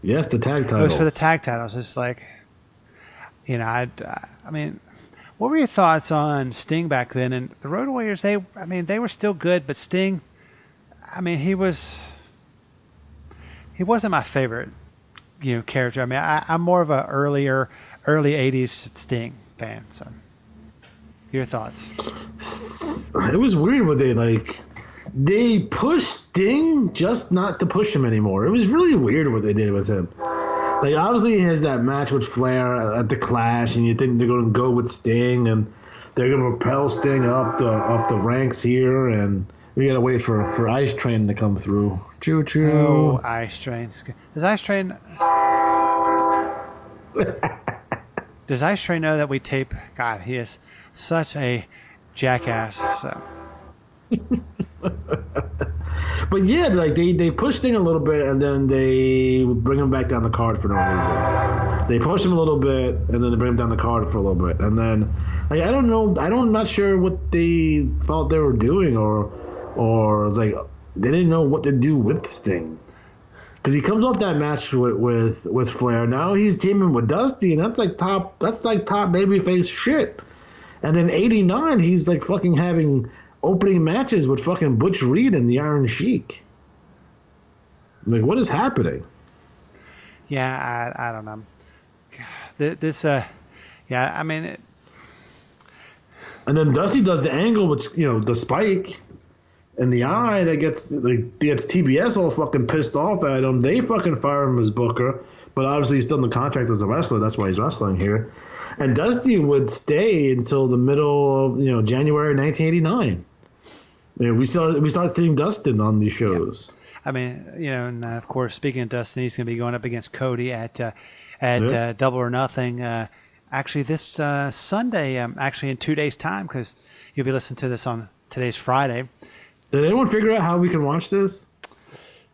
Yes, the tag titles.
It was for the tag titles. It's like, I mean, what were your thoughts on Sting back then? And the Road Warriors, they were still good, but Sting, I mean, he wasn't my favorite, character. I mean, I'm more of a early 80s Sting fan. So, your thoughts?
It was weird what they pushed Sting just not to push him anymore. It was really weird what they did with him. Like, obviously he has that match with Flair at the Clash, and you think they're going to go with Sting, and they're going to propel Sting up the ranks here, and we got to wait for Ice Train to come through. Choo choo.
Oh, Ice Train. Does Ice Train... Does Ice Train know that we tape... God, he is such a jackass, so...
But yeah, like they push Sting a little bit, and then they bring him back down the card for no reason. They push him a little bit, and then they bring him down the card for a little bit, and then I'm not sure what they thought they were doing, or it's like they didn't know what to do with Sting, because he comes off that match with Flair. Now he's teaming with Dusty, and that's like top babyface shit. And then '89, he's like fucking having opening matches with fucking Butch Reed and the Iron Sheik. Like, what is happening?
Yeah, I don't know. I mean...
And then Dusty does the angle, which, the spike in the eye that gets TBS all fucking pissed off at him. They fucking fire him as Booker, but obviously he's still in the contract as a wrestler. That's why he's wrestling here. And Dusty would stay until the middle of January 1989. We started seeing Dustin on these shows.
Yeah. I mean, and of course, speaking of Dustin, he's going to be going up against Cody at Double or Nothing. Actually, this Sunday, actually in 2 days' time, because you'll be listening to this on today's Friday.
Did anyone figure out how we can watch this?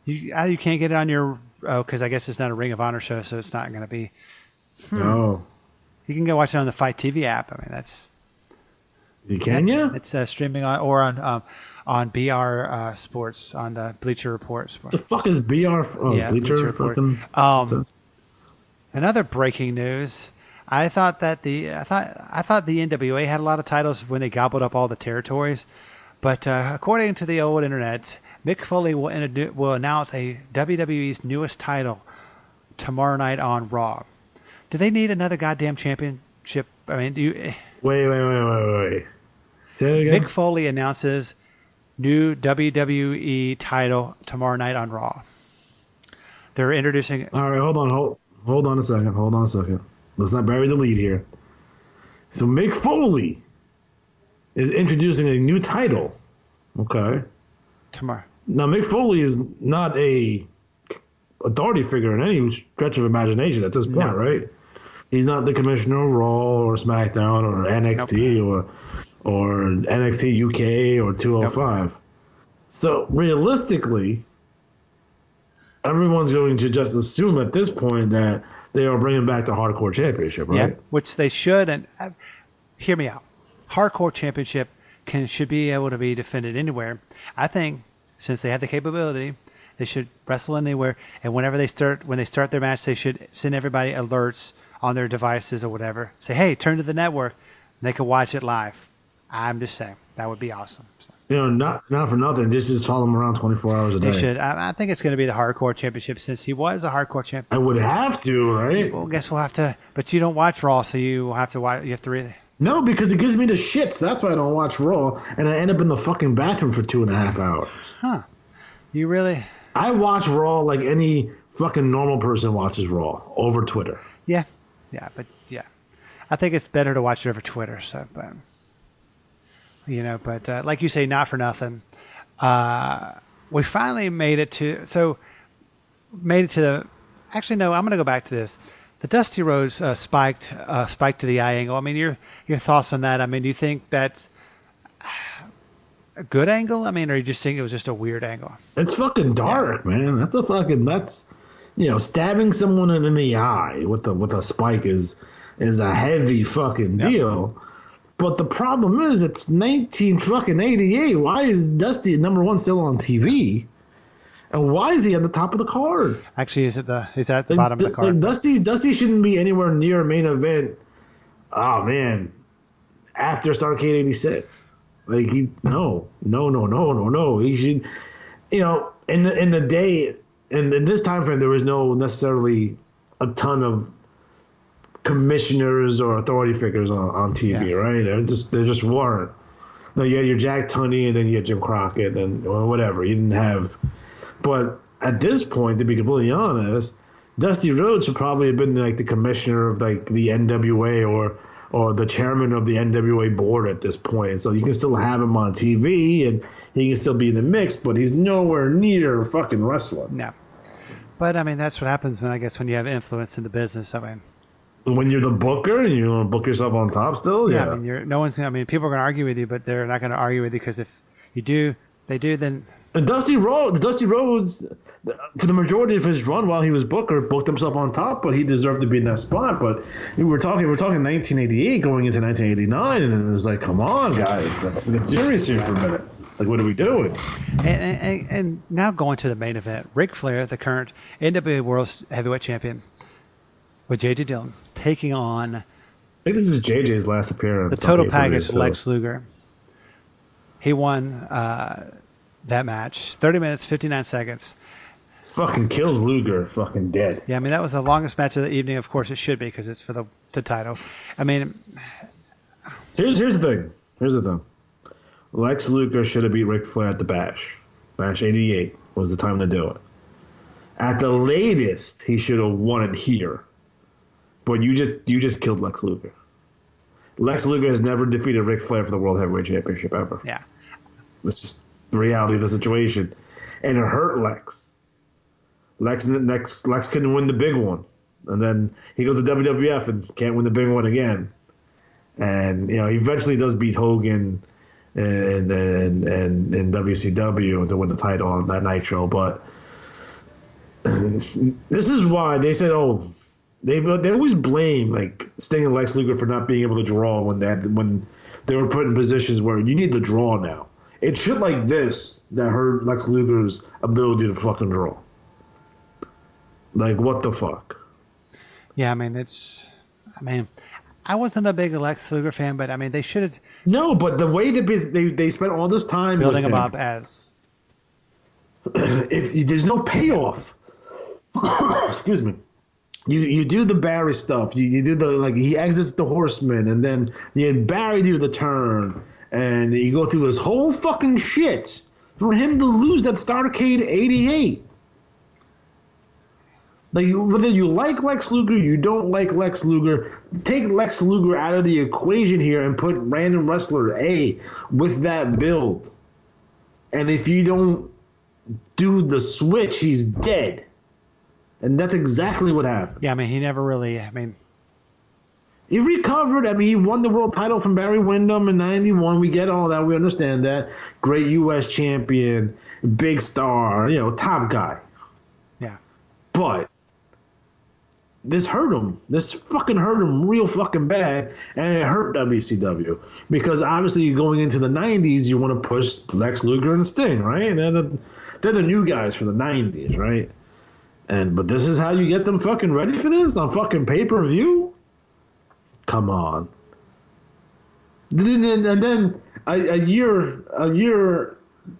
You can't get it on your because I guess it's not a Ring of Honor show, so it's not going to be.
No.
You can go watch it on the Fight TV app. I mean, that's.
You can, yeah?
It's streaming on BR Sports, on the Bleacher Report.
What the fuck is BR? Bleacher Report.
Another breaking news. I thought the NWA had a lot of titles when they gobbled up all the territories, but according to the old internet, Mick Foley will announce a WWE's newest title tomorrow night on Raw. Do they need another goddamn championship? I mean, do you?
Wait. Say it again.
Mick Foley announces new WWE title tomorrow night on Raw. They're introducing.
All right, hold on a second. Let's not bury the lead here. So Mick Foley is introducing a new title. Okay.
Tomorrow.
Now Mick Foley is not a authority figure in any stretch of imagination at this point, right? He's not the commissioner of Raw or SmackDown or NXT or NXT UK or 205. Nope. So realistically, everyone's going to just assume at this point that they are bringing back the Hardcore Championship, right?
Yeah, which they should. And hear me out. Hardcore Championship should be able to be defended anywhere. I think since they have the capability, they should wrestle anywhere. And when they start their match, they should send everybody alerts on their devices or whatever. Say, hey, turn to the network. And they can watch it live. I'm just saying that would be awesome. So.
Not for nothing. Just follow him around 24 hours a day.
They should. I think it's going to be the Hardcore Championship since he was a Hardcore champion.
I would have to, right?
Well, guess we'll have to. But you don't watch Raw, so you have to watch. You have to really.
No, because it gives me the shits. That's why I don't watch Raw, and I end up in the fucking bathroom for 2.5 hours.
Huh? You really?
I watch Raw like any fucking normal person watches Raw over Twitter.
Yeah, but I think it's better to watch it over Twitter. So, but like you say, not for nothing. We finally made it to the. Actually, no. I'm going to go back to this. The Dusty Rhodes spike to the eye angle. I mean, your thoughts on that? I mean, do you think that's a good angle? I mean, or you just think it was just a weird angle?
It's fucking dark, man. That's stabbing someone in the eye with a spike is a heavy fucking deal. But the problem is, it's 1988. Why is Dusty #1 still on TV? And why is he at the top of the card?
Actually, is at the bottom of the card?
Dusty shouldn't be anywhere near a main event. Oh man, after Starrcade '86, no. He should, in the day, and in this time frame, there was no necessarily a ton of commissioners or authority figures on TV, right? There just weren't. No, you had your Jack Tunney, and then you had Jim Crockett, and whatever. You didn't have. But at this point, to be completely honest, Dusty Rhodes should probably have been like the commissioner of like the NWA or the chairman of the NWA board at this point. So you can still have him on TV and he can still be in the mix, but he's nowhere near fucking wrestling.
No. But I mean, that's what happens when you have influence in the business. I mean,
when you're the booker and you want to book yourself on top still, yeah.
I mean, people are going to argue with you, but they're not going to argue with you because if you do, they do, then.
And Dusty Rhodes, for the majority of his run while he was Booker, booked himself on top, but he deserved to be in that spot. But we're talking 1988 going into 1989, and it's like, come on, guys, let's get serious here for a minute. Like, what are we doing?
And now going to the main event, Ric Flair, the current NWA World Heavyweight Champion, with J.J. Dillon taking on.
I think this is JJ's last appearance.
The total package, Lex Luger. He won. That match, 30 minutes, 59 seconds.
Fucking kills Luger, fucking dead.
Yeah, I mean, that was the longest match of the evening. Of course, it should be because it's for the title. I mean,
here's the thing. Lex Luger should have beat Ric Flair at the Bash. Bash 88 was the time to do it. At the latest, he should have won it here. But you just killed Lex Luger. Lex Luger has never defeated Ric Flair for the World Heavyweight Championship ever.
Yeah.
This is the reality of the situation. And it hurt Lex. Lex couldn't win the big one. And then he goes to WWF and can't win the big one again. And, he eventually does beat Hogan in WCW to win the title on that Nitro. But this is why they said, they always blame like Sting and Lex Luger for not being able to draw when they were put in positions where you need to draw now. It's shit like this that hurt Lex Luger's ability to fucking draw. Like, what the fuck?
Yeah, I wasn't a big Lex Luger fan, but they should have.
No, but the way they spent all this time
building him up as.
If there's no payoff, excuse me. You do the Barry stuff. You do he exits the Horseman, and then Barry do the turn, and you go through this whole fucking shit for him to lose that Starrcade '88. Like, whether you like Lex Luger, you don't like Lex Luger, take Lex Luger out of the equation here and put random wrestler A with that build. And if you don't do the switch, he's dead. And that's exactly what happened.
Yeah, he never really,
He recovered. He won the world title from Barry Windham in '91. We get all that. We understand that. Great U.S. champion, big star, top guy.
Yeah.
But this hurt him. This fucking hurt him real fucking bad, and it hurt WCW because obviously going into the '90s, you want to push Lex Luger and Sting, right? They're the new guys for the '90s, right? But this is how you get them fucking ready for this on fucking pay-per-view? Come on. And then a year,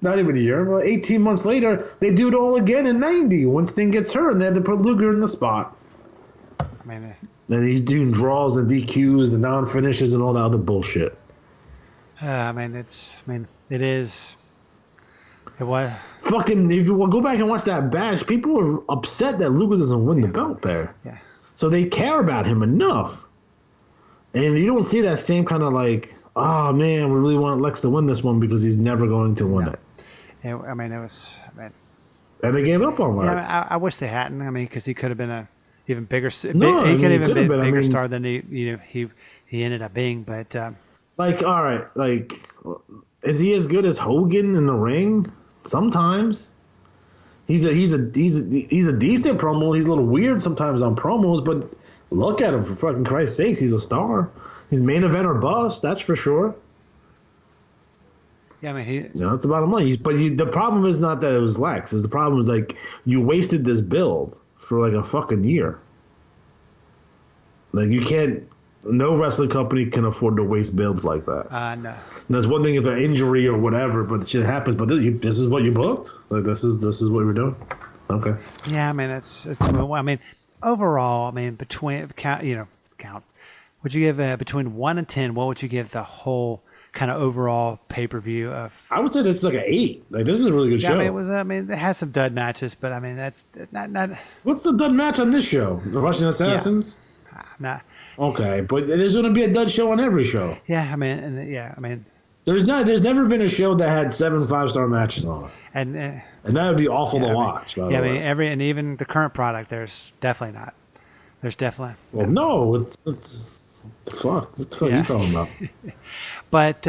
not even a year, but 18 months later, they do it all again in '90 when Sting gets hurt and they had to put Luger in the spot. And he's doing draws and DQs and non-finishes and all that other bullshit.
It is. It was.
Fucking, if you go back and watch that match, people are upset that Luger doesn't win the belt there.
Yeah.
So they care about him enough. And you don't see that same kind of oh man, we really want Lex to win this one because he's never going to win it.
It was.
And they gave up on Lex.
Yeah, I wish they hadn't. Because he could have been a even bigger.
No,
he could have even been a bigger
I mean,
star than he ended up being. But
all right, is he as good as Hogan in the ring? Sometimes. He's a decent promo. He's a little weird sometimes on promos, but look at him, for fucking Christ's sakes. He's a star. He's main event or bust, that's for sure.
Yeah,
that's the bottom line. The problem is not that it was Lex. The problem is you wasted this build for a fucking year. You can't. No wrestling company can afford to waste builds like that.
No.
And that's one thing if an injury or whatever, but shit happens. But this is what you booked. This is what we're doing. Okay.
Yeah, it's. Overall, between count. Would you give between 1 and 10? What would you give the whole kind of overall pay per view of?
I would say that's an 8. This is a really good show.
It had some dud matches, but that's not. What's
the dud match on this show? The Russian Assassins.
Yeah. Not.
Okay, but there's going to be a dud show on every show.
Yeah,
There's never been a show that had 7 5-star matches on it,
and
that would be awful to watch. By the way.
and even the current product, there's definitely not. There's definitely.
Well, no, it's fuck. What the fuck are you talking about?
But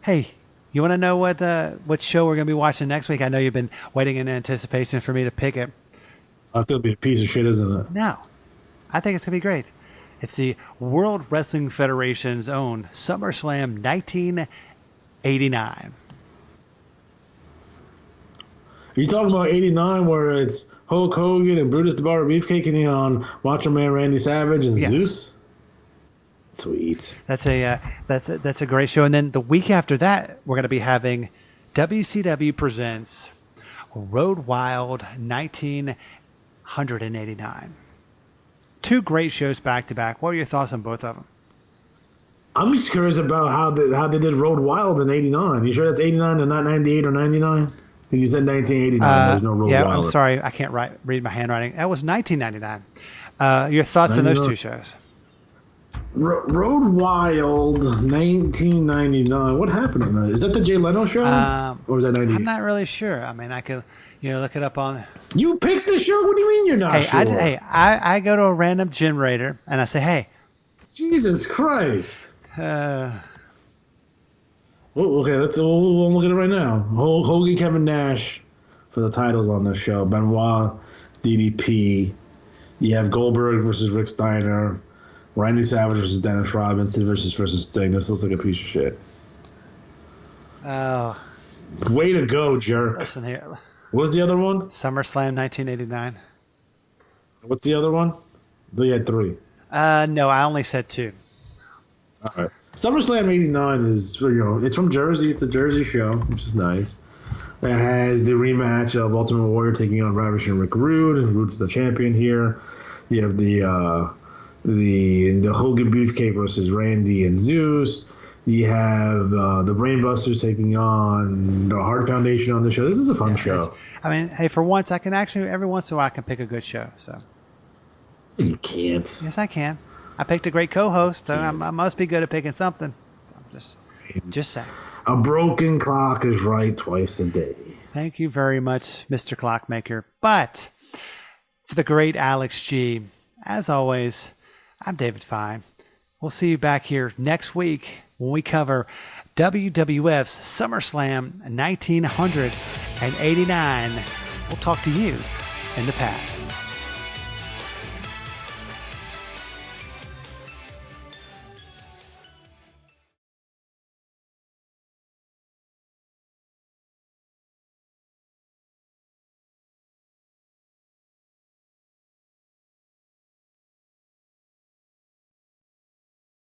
hey, you want to know what show we're going to be watching next week? I know you've been waiting in anticipation for me to pick it.
That's going to be a piece of shit, isn't it?
No, I think it's going to be great. It's the World Wrestling Federation's own SummerSlam 1989.
Are you talking about '89, where it's Hulk Hogan and Brutus the Barber Beefcake and on Macho Man Randy Savage and Zeus? Sweet.
That's a great show. And then the week after that, we're going to be having WCW presents Road Wild 1989. 2 great shows back to back. What are your thoughts on both of them?
I'm just curious about how they did Road Wild in '89. You sure that's '89 and not '98 or '99? Because you said 1989. There's no Road Wild.
Yeah, I'm sorry. I can't read my handwriting. That was 1999. Your thoughts on those 2 shows?
Road Wild 1999. What happened on that? Is that the Jay Leno show? Or was that 90?
I'm not really sure. I mean, I could, look it up on.
You picked the show? What do you mean you're not sure?
I go to a random generator and I say, hey.
Jesus Christ. Okay, we'll look at it right now. Hogan, Kevin Nash for the titles on this show. Benoit, DDP. You have Goldberg versus Rick Steiner. Randy Savage versus Dennis Robinson versus Sting. This looks like a piece of shit.
Oh.
Way to go, jerk.
Listen here.
What was the other one?
SummerSlam 1989.
What's the other one? You had 3.
No, I only said 2.
All right. SummerSlam 89 is, it's from Jersey. It's a Jersey show, which is nice. It has the rematch of Ultimate Warrior taking on Ravishing Rick Rude. Rude's the champion here. You have the Hogan Beefcake versus Randy and Zeus. You have the Brainbusters taking on the Hart Foundation on the show. This is a fun show.
I mean, hey, for once, I can actually, every once in a while, I can pick a good show. So
you can't.
Yes, I can. I picked a great co-host, so I must be good at picking something. I'm just saying.
A broken clock is right twice a day.
Thank you very much, Mr. Clockmaker. But for the great Alex G, as always, I'm David Fine. We'll see you back here next week when we cover WWF's SummerSlam 1989. We'll talk to you in the past.